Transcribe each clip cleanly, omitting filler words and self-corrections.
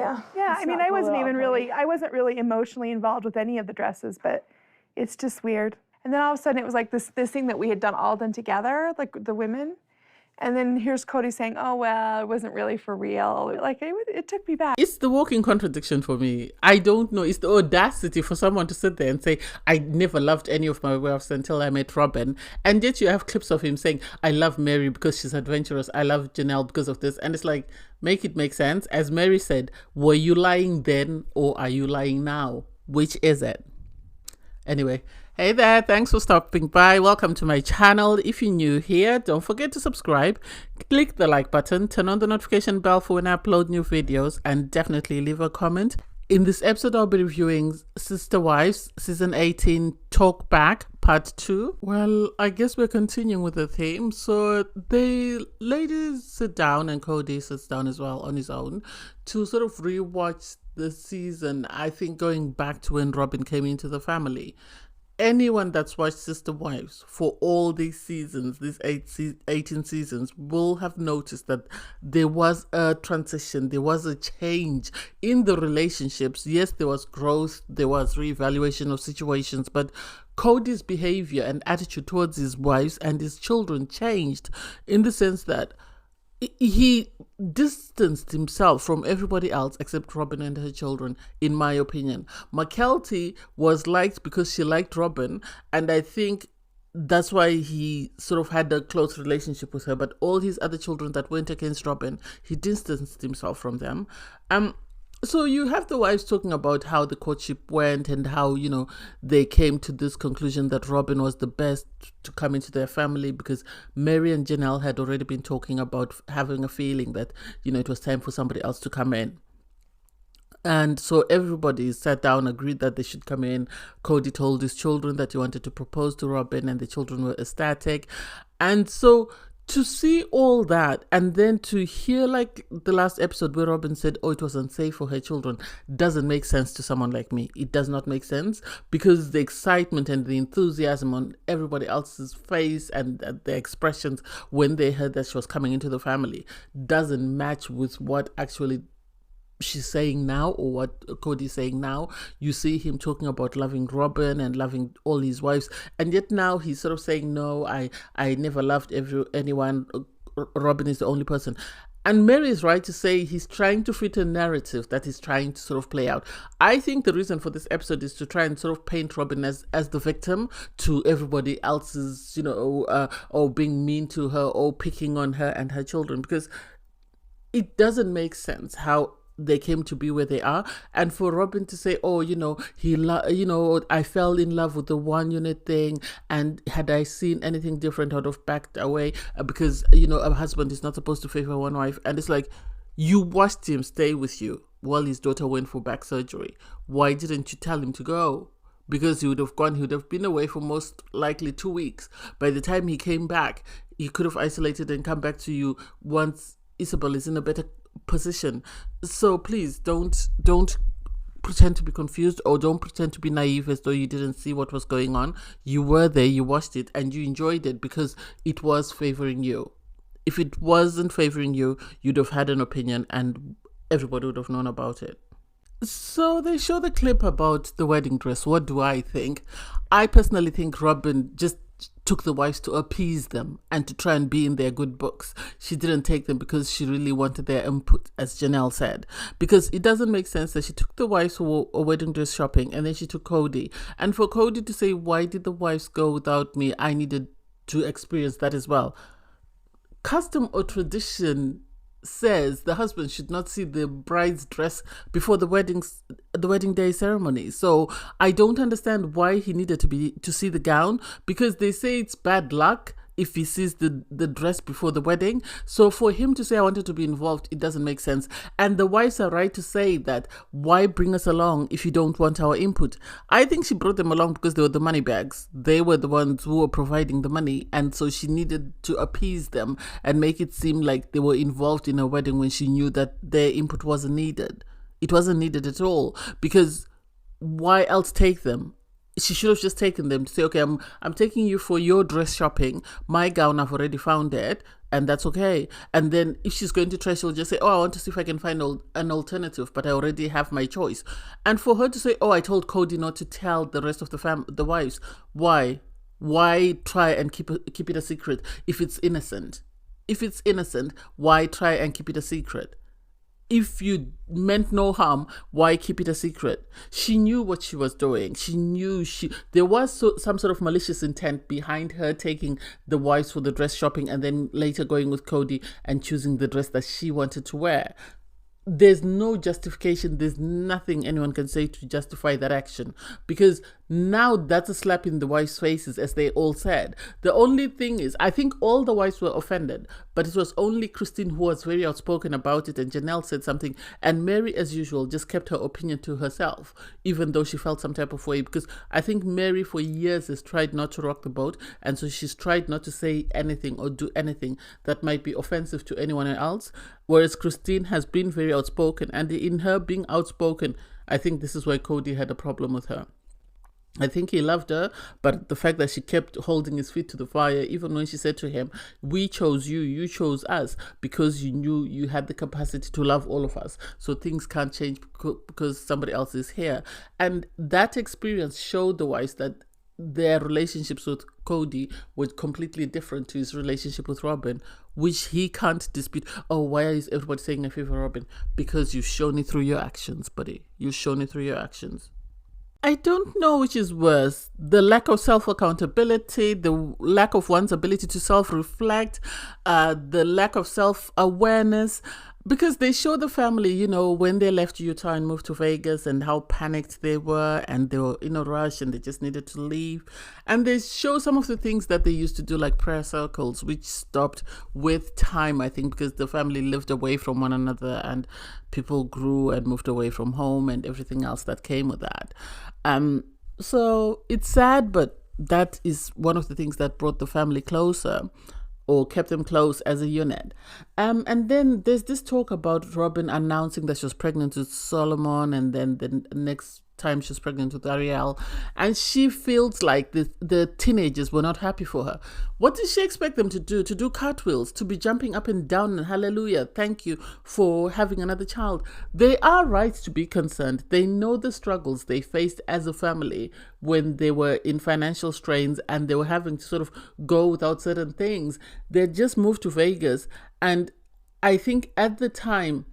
Yeah. Yeah, it's I mean, not I cool wasn't at all, even Cody. really, I wasn't really emotionally involved with any of the dresses, but it's just weird. And then all of a sudden it was like this thing that we had all done together, like the women. And then here's Cody saying, oh, well, it wasn't really for real. Like, it took me back. It's the walking contradiction for me. I don't know. It's the audacity for someone to sit there and say, I never loved any of my wives until I met Robyn. And yet you have clips of him saying, I love Mary because she's adventurous. I love Janelle because of this. And it's like, make it make sense. As Mary said, were you lying then or are you lying now? Which is it? Anyway, hey there, thanks for stopping by. Welcome to my channel. If you're new here, don't forget to subscribe, click the like button, turn on the notification bell for when I upload new videos, and definitely leave a comment. In this episode, I'll be reviewing Sister Wives, Season 18, Talk Back, Part 2. Well, I guess we're continuing with the theme. So the ladies sit down, and Cody sits down as well on his own to sort of rewatch the season, I think going back to when Robyn came into the family. Anyone that's watched Sister Wives for all these seasons, these 18 seasons, will have noticed that there was a transition, there was a change in the relationships. Yes, there was growth, there was reevaluation of situations, but Cody's behavior and attitude towards his wives and his children changed in the sense that he distanced himself from everybody else except Robyn and her children, in my opinion. McKelty was liked because she liked Robyn, and I think that's why he sort of had a close relationship with her. But all his other children that went against Robyn, he distanced himself from them. So you have the wives talking about how the courtship went and how, you know, they came to this conclusion that Robyn was the best to come into their family because Mary and Janelle had already been talking about having a feeling that, you know, it was time for somebody else to come in. And so everybody sat down, agreed that they should come in. Cody told his children that he wanted to propose to Robyn, and the children were ecstatic. And so to see all that and then to hear like the last episode where Robyn said, oh, it was unsafe for her children, doesn't make sense to someone like me. It does not make sense because the excitement and the enthusiasm on everybody else's face and the expressions when they heard that she was coming into the family doesn't match with what actually she's saying now or what Cody's saying now. You see him talking about loving Robyn and loving all his wives, and yet now he's sort of saying, no, I never loved anyone. Robyn is the only person. And Mary is right to say he's trying to fit a narrative that he's trying to sort of play out. I think the reason for this episode is to try and sort of paint Robyn as the victim to everybody else's, you know, or being mean to her or picking on her and her children, because it doesn't make sense how they came to be where they are. And for Robyn to say, oh, you know, I fell in love with the one unit thing, and had I seen anything different, I would have backed away because, you know, a husband is not supposed to favor one wife. And it's like, you watched him stay with you while his daughter went for back surgery. Why didn't you tell him to go? Because he would have gone, he would have been away for most likely 2 weeks. By the time he came back, he could have isolated and come back to you once Isabel is in a better position. So please don't pretend to be confused, or don't pretend to be naive as though you didn't see what was going on. You were there, you watched it, and you enjoyed it because it was favoring you. If it wasn't favoring you, you'd have had an opinion and everybody would have known about it. So they show the clip about the wedding dress. What do I think? I personally think Robyn just took the wives to appease them and to try and be in their good books. She didn't take them because she really wanted their input, as Janelle said, because it doesn't make sense that she took the wives for a wedding dress shopping and then she took Cody, and for Cody to say, why did the wives go without me? I needed to experience that as well. Custom or tradition says the husband should not see the bride's dress before the wedding day ceremony. So I don't understand why he needed to see the gown, because they say it's bad luck if he sees the dress before the wedding. So for him to say, I wanted to be involved, it doesn't make sense. And the wives are right to say that, why bring us along if you don't want our input? I think she brought them along because they were the money bags. They were the ones who were providing the money. And so she needed to appease them and make it seem like they were involved in a wedding when she knew that their input wasn't needed. It wasn't needed at all, because why else take them? she should have just taken them to say, okay, I'm taking you for your dress shopping. My gown, I've already found it, and that's okay. And then if she's going to try, she'll just say, oh, I want to see if I can find an alternative, but I already have my choice. And for her to say, oh, I told Cody not to tell the rest of the wives, why? Why try and keep it a secret if it's innocent? If it's innocent, why try and keep it a secret? If you meant no harm, why keep it a secret? She knew what she was doing. She knew there was some sort of malicious intent behind her taking the wives for the dress shopping and then later going with Cody and choosing the dress that she wanted to wear. There's no justification. There's nothing anyone can say to justify that action, because now that's a slap in the wives' faces, as they all said. The only thing is, I think all the wives were offended, but it was only Christine who was very outspoken about it, and Janelle said something, and Mary, as usual, just kept her opinion to herself, even though she felt some type of way, because I think Mary for years has tried not to rock the boat, and so she's tried not to say anything or do anything that might be offensive to anyone else, whereas Christine has been very outspoken, and in her being outspoken, I think this is why Cody had a problem with her. I think he loved her, but the fact that she kept holding his feet to the fire, even when she said to him, we chose you, you chose us, because you knew you had the capacity to love all of us. So things can't change because somebody else is here. And that experience showed the wives that their relationships with Cody were completely different to his relationship with Robyn, which he can't dispute. Oh, why is everybody saying I favor Robyn? Because you've shown it through your actions, buddy. You've shown it through your actions. I don't know which is worse, the lack of self-accountability, the lack of one's ability to self-reflect, the lack of self-awareness, because they show the family, when they left Utah and moved to Vegas and how panicked they were and they were in a rush and they just needed to leave. And they show some of the things that they used to do, like prayer circles, which stopped with time, I think, because the family lived away from one another and people grew and moved away from home and everything else that came with that. So it's sad, but that is one of the things that brought the family closer, or kept them close as a unit. And then there's this talk about Robyn announcing that she was pregnant with Solomon, and then the next time she was pregnant with Ariel, and she feels like the teenagers were not happy for her. What did she expect them to do? To do cartwheels, to be jumping up and down and hallelujah, thank you for having another child. They are right to be concerned. They know the struggles they faced as a family when they were in financial strains and they were having to sort of go without certain things. They just moved to Vegas, and I think at the time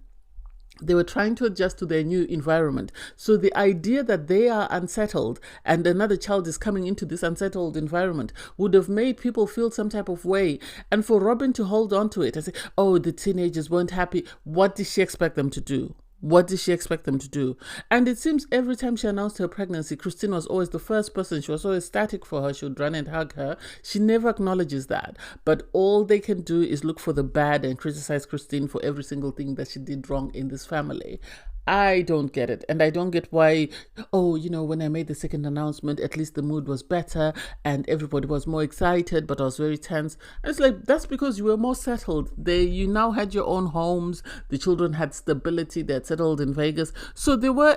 they were trying to adjust to their new environment. So the idea that they are unsettled and another child is coming into this unsettled environment would have made people feel some type of way. And for Robyn to hold on to it and say, oh, the teenagers weren't happy. What did she expect them to do? What did she expect them to do? And it seems every time she announced her pregnancy, Christine was always the first person. She was always static for her. She would run and hug her. She never acknowledges that. But all they can do is look for the bad and criticize Christine for every single thing that she did wrong in this family. I don't get it. And I don't get why, when I made the second announcement, at least the mood was better and everybody was more excited, but I was very tense. And it's like, that's because you were more settled. You now had your own homes. The children had stability. They had settled in Vegas. So they were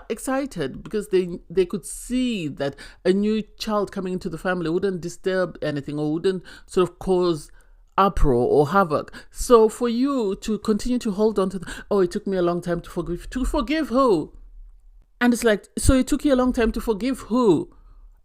excited because they could see that a new child coming into the family wouldn't disturb anything or wouldn't sort of cause uproar or havoc. So for you to continue to hold on to it took me a long time to forgive. To forgive who? And it's like, so it took you a long time to forgive who?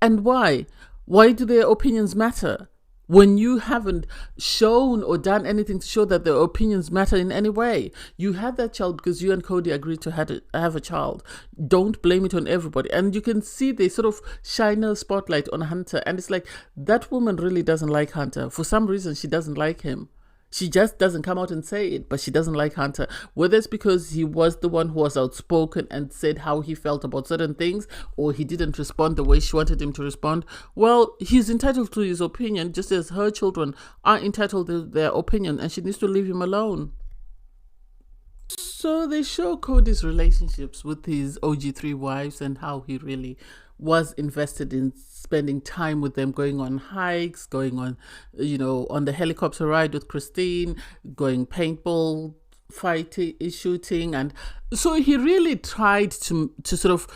And why? Why do their opinions matter? When you haven't shown or done anything to show that their opinions matter in any way. You had that child because you and Cody agreed to have a child. Don't blame it on everybody. And you can see they sort of shine a spotlight on Hunter. And it's like, that woman really doesn't like Hunter. For some reason, she doesn't like him. She just doesn't come out and say it, but she doesn't like Hunter. Whether it's because he was the one who was outspoken and said how he felt about certain things, or he didn't respond the way she wanted him to respond, well, he's entitled to his opinion, just as her children are entitled to their opinion, and she needs to leave him alone. So they show Cody's relationships with his OG3 wives and how he really was invested in spending time with them, going on hikes, going on, on the helicopter ride with Christine, going paintball fighting, shooting. And so he really tried to sort of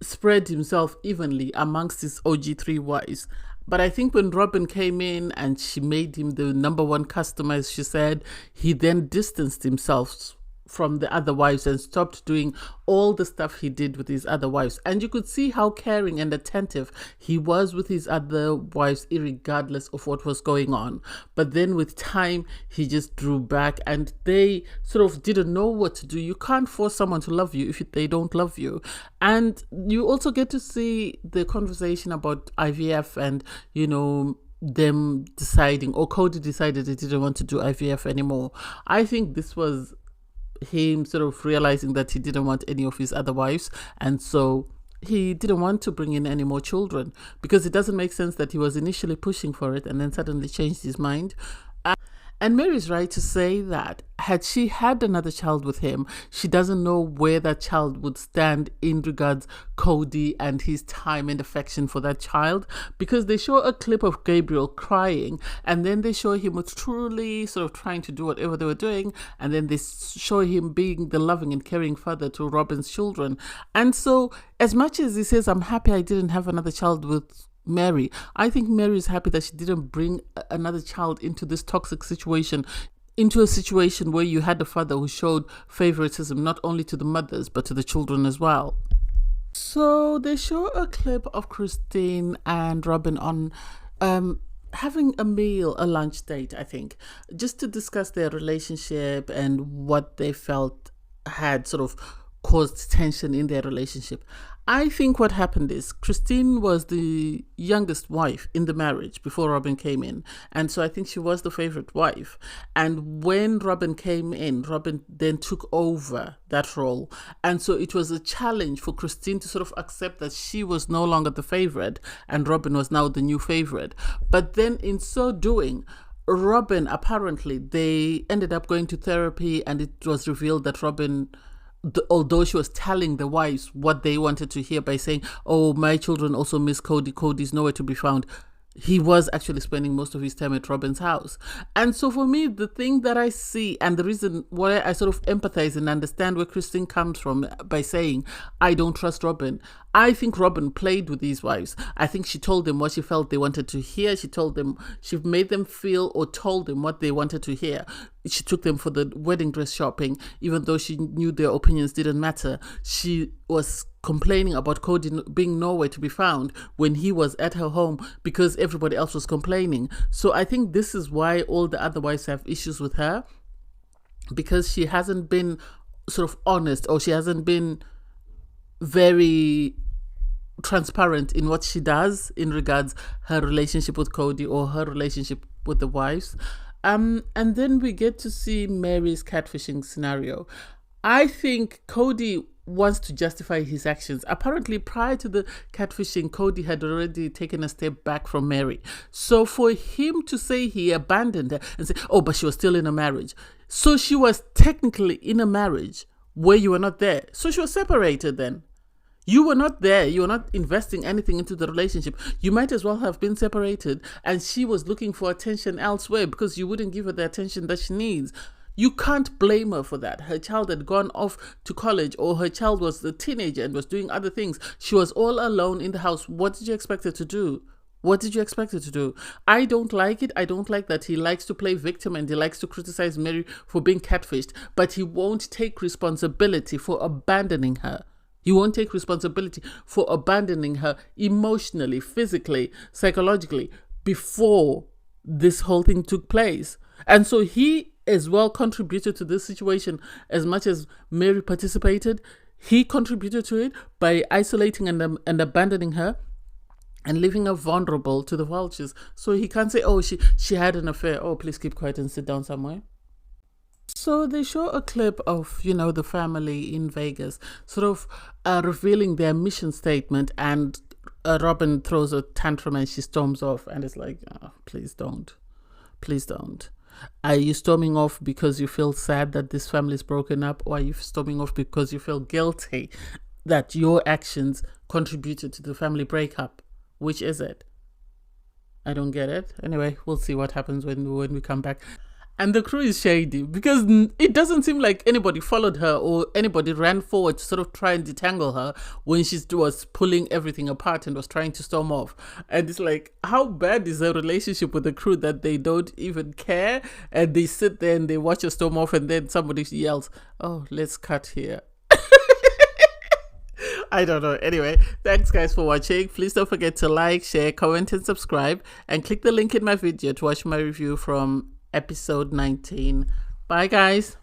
spread himself evenly amongst his OG3 wives. But I think when Robyn came in and she made him the number one customer, as she said, he then distanced himself from the other wives and stopped doing all the stuff he did with his other wives. And you could see how caring and attentive he was with his other wives, irregardless of what was going on. But then with time, he just drew back and they sort of didn't know what to do. You can't force someone to love you if they don't love you. And you also get to see the conversation about IVF and, them deciding, or Cody decided he didn't want to do IVF anymore. I think this was him sort of realizing that he didn't want any of his other wives, and so he didn't want to bring in any more children, because it doesn't make sense that he was initially pushing for it and then suddenly changed his mind. And Mary's right to say that had she had another child with him, she doesn't know where that child would stand in regards Cody and his time and affection for that child, because they show a clip of Gabriel crying and then they show him with truly sort of trying to do whatever they were doing, and then they show him being the loving and caring father to Robyn's children. And so as much as he says, I'm happy I didn't have another child with Mary, I think Mary is happy that she didn't bring another child into this toxic situation, into a situation where you had a father who showed favoritism not only to the mothers but to the children as well. So they show a clip of Christine and Robyn on having a meal, a lunch date, I think, just to discuss their relationship and what they felt had sort of caused tension in their relationship. I think what happened is Christine was the youngest wife in the marriage before Robyn came in. And so I think she was the favorite wife. And when Robyn came in, Robyn then took over that role. And so it was a challenge for Christine to sort of accept that she was no longer the favorite and Robyn was now the new favorite. But then in so doing, Robyn, apparently, they ended up going to therapy, and it was revealed that Robyn, although she was telling the wives what they wanted to hear by saying, oh, my children also miss Cody, Cody's nowhere to be found, he was actually spending most of his time at Robyn's house. And so for me, the thing that I see and the reason why I sort of empathize and understand where Christine comes from by saying, I don't trust Robyn. I think Robyn played with these wives. I think she told them what she felt they wanted to hear. She made them feel or told them what they wanted to hear. She took them for the wedding dress shopping, even though she knew their opinions didn't matter. She was complaining about Cody being nowhere to be found when he was at her home because everybody else was complaining. So I think this is why all the other wives have issues with her, because she hasn't been sort of honest, or she hasn't been very transparent in what she does in regards her relationship with Cody or her relationship with the wives. And then we get to see Mary's catfishing scenario. I think Cody wants to justify his actions. Apparently, prior to the catfishing, Cody had already taken a step back from Mary. So for him to say he abandoned her and say, oh, but she was still in a marriage. So she was technically in a marriage where you were not there. So she was separated then. You were not there. You were not investing anything into the relationship. You might as well have been separated. And she was looking for attention elsewhere because you wouldn't give her the attention that she needs. You can't blame her for that. Her child had gone off to college, or her child was a teenager and was doing other things. She was all alone in the house. What did you expect her to do? What did you expect her to do? I don't like it. I don't like that he likes to play victim and he likes to criticize Mary for being catfished, but he won't take responsibility for abandoning her. You won't take responsibility for abandoning her emotionally, physically, psychologically before this whole thing took place. And so he as well contributed to this situation as much as Mary participated. He contributed to it by isolating and abandoning her and leaving her vulnerable to the vultures. So he can't say, oh, she had an affair. Oh, please keep quiet and sit down somewhere. So they show a clip of, the family in Vegas sort of revealing their mission statement, and Robyn throws a tantrum and she storms off, and it's like, oh, please don't. Please don't. Are you storming off because you feel sad that this family is broken up, or are you storming off because you feel guilty that your actions contributed to the family breakup? Which is it? I don't get it. Anyway, we'll see what happens when we come back. And the crew is shady because it doesn't seem like anybody followed her or anybody ran forward to sort of try and detangle her when she was pulling everything apart and was trying to storm off. And it's like, how bad is a relationship with the crew that they don't even care? And they sit there and they watch her storm off, and then somebody yells, "Oh, let's cut here." I don't know. Anyway, thanks guys for watching. Please don't forget to like, share, comment, and subscribe. And click the link in my video to watch my review from episode 19. Bye guys.